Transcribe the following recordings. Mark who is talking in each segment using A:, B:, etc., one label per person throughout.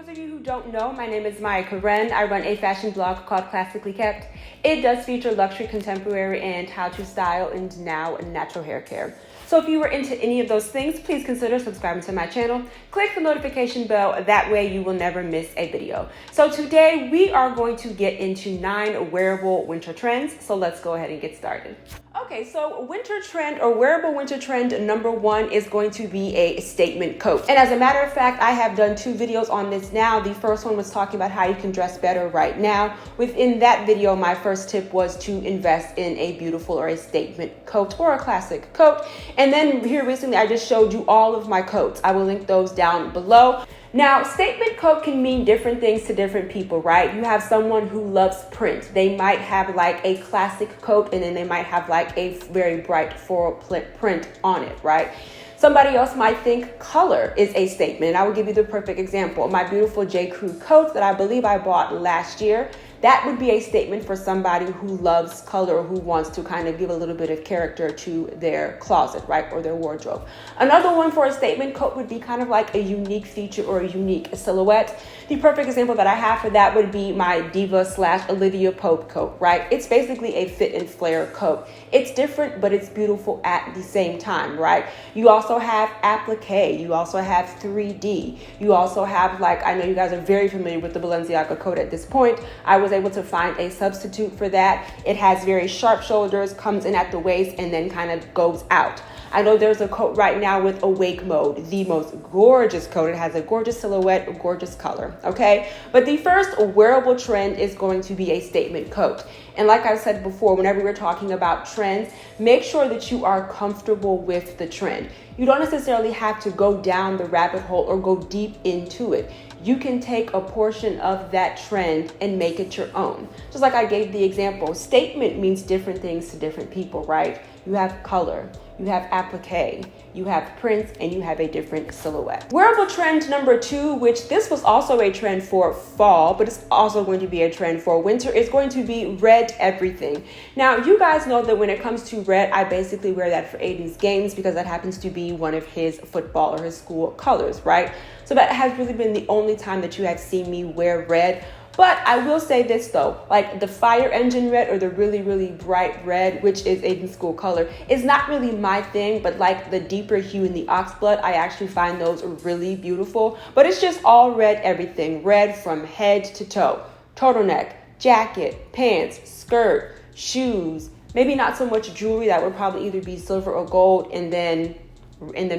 A: those of you who don't know, my name is Maya Karen. I run a fashion blog called Classically Kept. It does feature luxury, contemporary, and how to style and now natural hair care. So if you were into any of those things, please consider subscribing to my channel. Click the notification bell. That way you will never miss a video. So today we are going to get into 9 wearable winter trends. So let's go ahead and get started. Okay, so winter trend or wearable winter trend number 1 is going to be a statement coat. And as a matter of fact, I have done 2 videos on this now. The first one was talking about how you can dress better right now. Within that video, my first tip was to invest in a beautiful or a statement coat or a classic coat. And then here recently, I just showed you all of my coats. I will link those down below. Now, statement coat can mean different things to different people, right? You have someone who loves print. They might have like a classic coat and then they might have like a very bright floral print on it, right? Somebody else might think color is a statement. I will give you the perfect example. My beautiful J. Crew coat that I believe I bought last year. That would be a statement for somebody who loves color or who wants to kind of give a little bit of character to their closet, right, or their wardrobe. Another one for a statement coat would be kind of like a unique feature or a unique silhouette. The perfect example that I have for that would be my Diva / Olivia Pope coat, right? It's basically a fit and flare coat. It's different, but it's beautiful at the same time, right? You also have applique. You also have 3D. You also have, like, I know you guys are very familiar with the Balenciaga coat at this point. I was able to find a substitute for that. It has very sharp shoulders, comes in at the waist, and then kind of goes out. I know there's a coat right now with awake mode, the most gorgeous coat. It has a gorgeous silhouette, a gorgeous color, okay? But the first wearable trend is going to be a statement coat. And like I said before, whenever we're talking about trends, make sure that you are comfortable with the trend. You don't necessarily have to go down the rabbit hole or go deep into it. You can take a portion of that trend and make it your own. Just like I gave the example, statement means different things to different people, right? You have color, you have applique, you have prints, and you have a different silhouette. Wearable trend number 2, which this was also a trend for fall, but it's also going to be a trend for winter, is going to be red everything. Now, you guys know that when it comes to red, I basically wear that for Aiden's games because that happens to be one of his football or his school colors, right? So that has really been the only time that you have seen me wear red. But I will say this though, like the fire engine red or the really, really bright red, which is Aiden's school color, is not really my thing, but like the deeper hue in the oxblood, I actually find those really beautiful. But it's just all red everything, red from head to toe, turtleneck, jacket, pants, skirt, shoes, maybe not so much jewelry. That would probably either be silver or gold, and then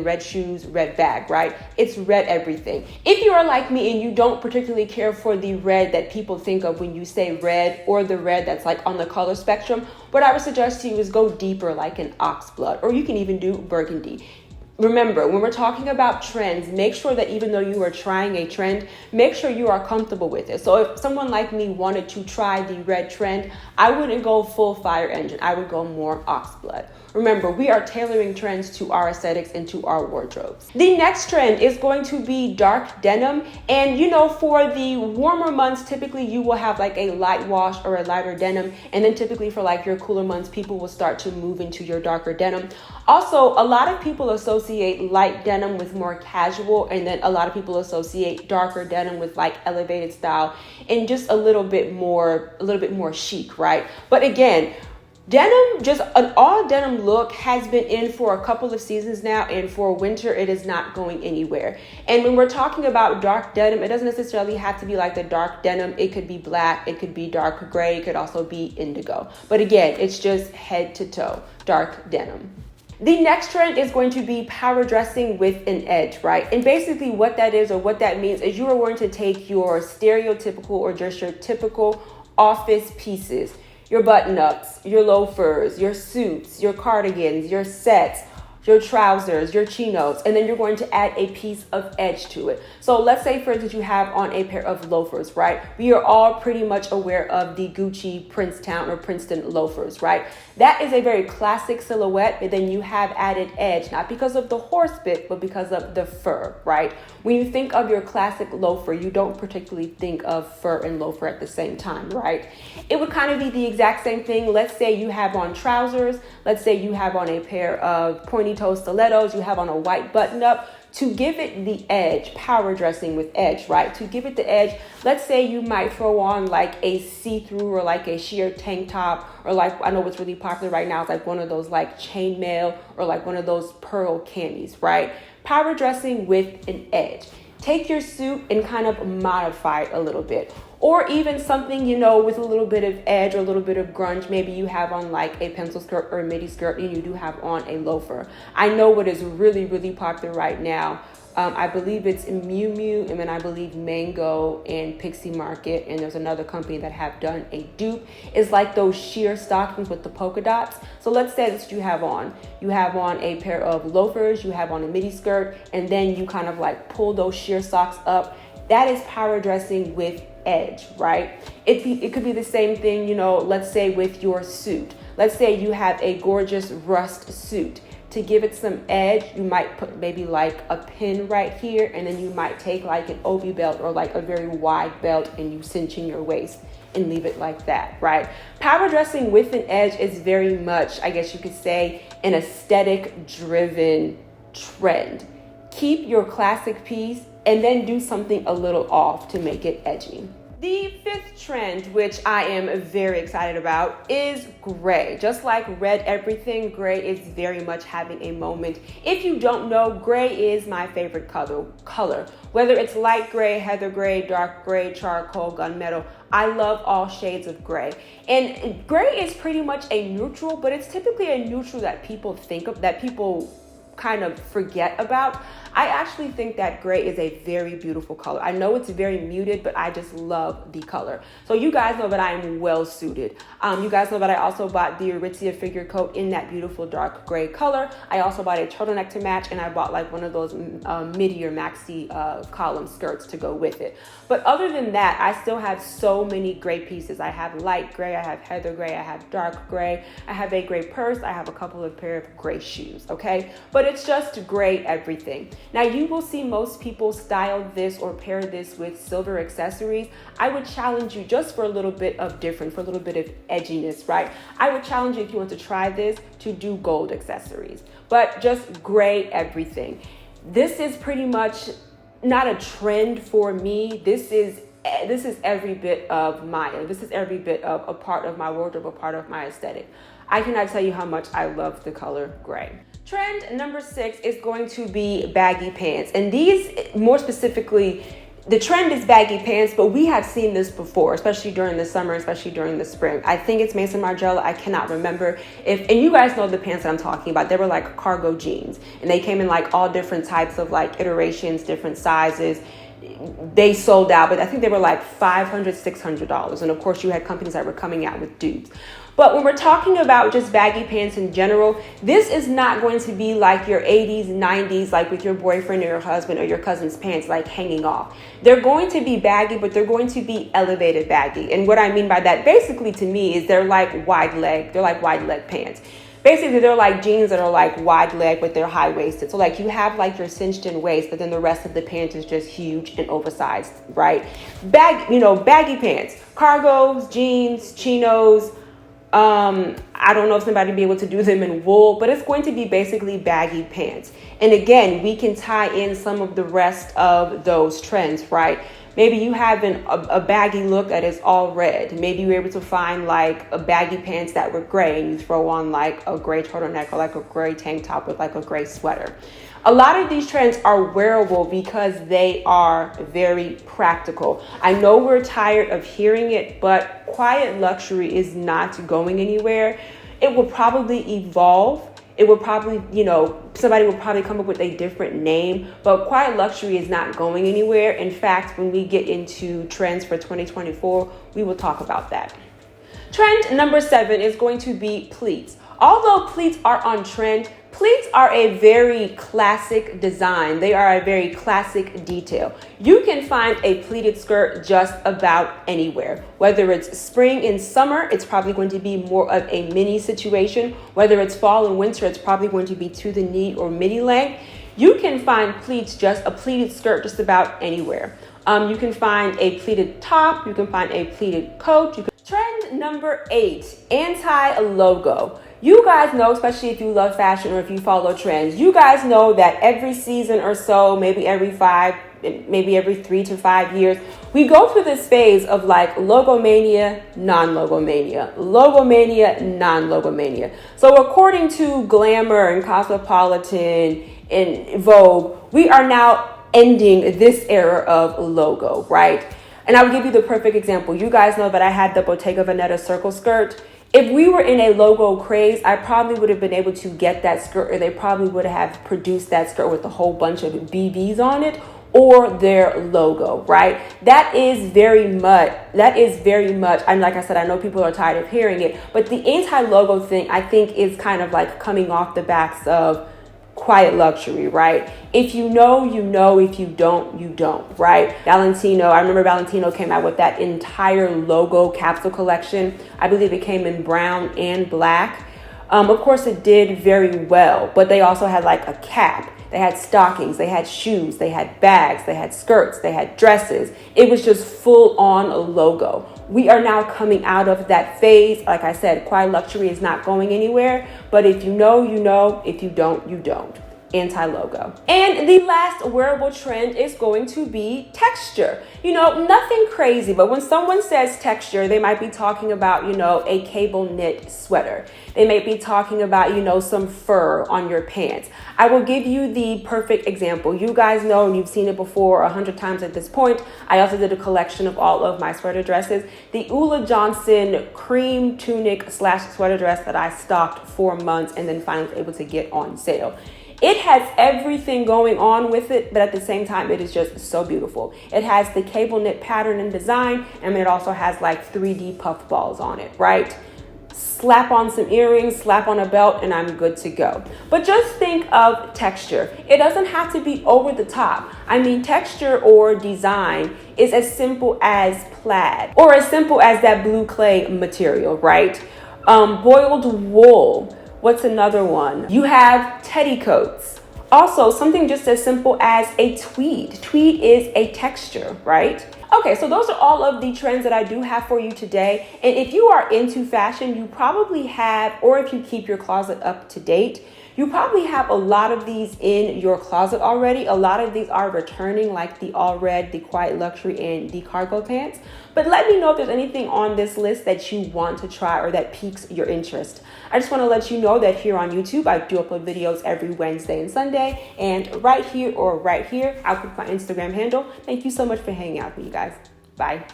A: red shoes, red bag, right? It's red everything. If you are like me and you don't particularly care for the red that people think of when you say red, or the red that's like on the color spectrum, what I would suggest to you is go deeper, like an oxblood, or you can even do burgundy. Remember, when we're talking about trends, make sure that even though you are trying a trend, make sure you are comfortable with it. So if someone like me wanted to try the red trend, I wouldn't go full fire engine. I would go more oxblood. Remember, we are tailoring trends to our aesthetics and to our wardrobes. The next trend is going to be dark denim. And you know, for the warmer months, typically you will have like a light wash or a lighter denim. And then typically for like your cooler months, people will start to move into your darker denim. Also, a lot of people associate light denim with more casual, and then a lot of people associate darker denim with like elevated style and just a little bit more chic, right? But again, denim, just an all denim look has been in for a couple of seasons now, and for winter it is not going anywhere. And when we're talking about dark denim, it doesn't necessarily have to be like the dark denim. It could be black, it could be dark gray, it could also be indigo. But again, it's just head to toe, dark denim. The next trend is going to be power dressing with an edge, right? And basically what that is, or what that means, is you are going to take your stereotypical or just your typical office pieces, your button-ups, your loafers, your suits, your cardigans, your sets, your trousers, your chinos, and then you're going to add a piece of edge to it. So let's say, for instance, you have on a pair of loafers, right? We are all pretty much aware of the Gucci Princetown or Princeton loafers, right? That is a very classic silhouette, but then you have added edge, not because of the horse bit, but because of the fur, right? When you think of your classic loafer, you don't particularly think of fur and loafer at the same time, right? It would kind of be the exact same thing. Let's say you have on trousers. Let's say you have on a pair of pointy toe stilettos, you have on a white button up, to give it the edge, power dressing with edge, right? To give it the edge, let's say you might throw on like a see-through or like a sheer tank top, or like, I know what's really popular right now is like one of those like chainmail or like one of those pearl camis, right? Power dressing with an edge. Take your suit and kind of modify it a little bit. Or even something, you know, with a little bit of edge or a little bit of grunge. Maybe you have on like a pencil skirt or a midi skirt and you do have on a loafer. I know what is really, really popular right now. I believe it's Miu Miu, and then I believe Mango and Pixie Market, and there's another company that have done a dupe. It's like those sheer stockings with the polka dots. So let's say that's what you have on. You have on a pair of loafers, you have on a midi skirt, and then you kind of like pull those sheer socks up. That is power dressing with edge, right? It could be the same thing, you know, let's say with your suit. Let's say you have a gorgeous rust suit. To give it some edge, you might put maybe like a pin right here, and then you might take like an obi belt or like a very wide belt and you cinch in your waist and leave it like that, right? Power dressing with an edge is very much, I guess you could say, an aesthetic driven trend. Keep your classic piece and then do something a little off to make it edgy. The fifth trend, which I am very excited about, is gray. Just like red everything, gray is very much having a moment. If you don't know, gray is my favorite color. Whether it's light gray, heather gray, dark gray, charcoal, gunmetal, I love all shades of gray. And gray is pretty much a neutral, but it's typically a neutral that people think of, that people kind of forget about. I actually think that gray is a very beautiful color. I know it's very muted, but I just love the color. So you guys know that I am well suited. You guys know that I also bought the Aritzia figure coat in that beautiful dark gray color. I also bought a turtleneck to match, and I bought like one of those midi or maxi column skirts to go with it. But other than that, I still have so many gray pieces. I have light gray, I have heather gray, I have dark gray, I have a gray purse, I have a couple of pair of gray shoes, okay? But it's just gray everything. Now you will see most people style this or pair this with silver accessories. I would challenge you just for a little bit of different, for a little bit of edginess, right? I would challenge you, if you want to try this, to do gold accessories, but just gray everything. This is pretty much not a trend for me. This is every bit of a part of my wardrobe, a part of my aesthetic. I cannot tell you how much I love the color gray. Trend number 6 is going to be baggy pants. And these, more specifically, the trend is baggy pants, but we have seen this before, especially during the summer, especially during the spring. I think it's Mason Margiela. I cannot remember and you guys know the pants that I'm talking about. They were like cargo jeans, and they came in like all different types of like iterations, different sizes. They sold out, but I think they were like $500, $600. And of course you had companies that were coming out with dupes. But when we're talking about just baggy pants in general, this is not going to be like your 80s, 90s, like with your boyfriend or your husband or your cousin's pants, like hanging off. They're going to be baggy, but they're going to be elevated baggy. And what I mean by that, basically to me, is they're like wide leg pants. Basically, they're like jeans that are like wide leg, but they're high waisted. So like you have like your cinched in waist, but then the rest of the pants is just huge and oversized, right? Baggy pants, cargos, jeans, chinos. I don't know if somebody be able to do them in wool, but it's going to be basically baggy pants. And again, we can tie in some of the rest of those trends, right? Maybe you have a baggy look that is all red. Maybe you're able to find like a baggy pants that were gray, and you throw on like a gray turtleneck or like a gray tank top with like a gray sweater. A lot of these trends are wearable because they are very practical. I know we're tired of hearing it, but quiet luxury is not going anywhere. It will probably evolve. It will probably, somebody will probably come up with a different name, but quiet luxury is not going anywhere. In fact, when we get into trends for 2024, we will talk about that. Trend number 7 is going to be pleats. Although pleats are on trend, pleats are a very classic design. They are a very classic detail. You can find a pleated skirt just about anywhere. Whether it's spring and summer, it's probably going to be more of a mini situation. Whether it's fall and winter, it's probably going to be to the knee or midi length. You can find a pleated skirt just about anywhere. You can find a pleated top. You can find a pleated coat. Trend number 8, anti-logo. You guys know, especially if you love fashion or if you follow trends, you guys know that every season or so, maybe every 3 to 5 years, we go through this phase of like logomania, non-logomania, logomania, non-logomania. So according to Glamour and Cosmopolitan and Vogue, we are now ending this era of logo, right? And I'll give you the perfect example. You guys know that I had the Bottega Veneta circle skirt. If we were in a logo craze, I probably would have been able to get that skirt, or they probably would have produced that skirt with a whole bunch of BVs on it or their logo, right? That is very much, and like I said, I know people are tired of hearing it, but the anti-logo thing, I think, is kind of like coming off the backs of quiet luxury, right? If you know, you know. If you don't, you don't, right? Valentino, I remember Valentino came out with that entire logo capsule collection. I believe it came in brown and black. Of course, it did very well, but they also had like a cap. They had stockings, they had shoes, they had bags, they had skirts, they had dresses. It was just full on a logo. We are now coming out of that phase. Like I said, quiet luxury is not going anywhere, but if you know, you know. If you don't, you don't. Anti-logo. And the last wearable trend is going to be texture. You know, nothing crazy, but when someone says texture, they might be talking about, you know, a cable knit sweater. They may be talking about, you know, some fur on your pants. I will give you the perfect example. You guys know, and you've seen it before 100 times at this point. I also did a collection of all of my sweater dresses. The Ulla Johnson cream tunic / sweater dress that I stocked for months and then finally was able to get on sale. It has everything going on with it, but at the same time, it is just so beautiful. It has the cable knit pattern and design, and it also has like 3D puff balls on it, right? Slap on some earrings, slap on a belt, and I'm good to go. But just think of texture. It doesn't have to be over the top. I mean, texture or design is as simple as plaid or as simple as that blue clay material, right? Boiled wool. What's another one? You have teddy coats. Also, something just as simple as a tweed. Tweed is a texture, right? Okay, so those are all of the trends that I do have for you today. And if you are into fashion, you probably have, or if you keep your closet up to date, you probably have a lot of these in your closet already. A lot of these are returning, like the all red, the quiet luxury, and the cargo pants. But let me know if there's anything on this list that you want to try or that piques your interest. I just want to let you know that here on YouTube, I do upload videos every Wednesday and Sunday. And right here or right here, I'll put my Instagram handle. Thank you so much for hanging out with me, guys. Bye.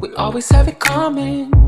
B: We always have it coming.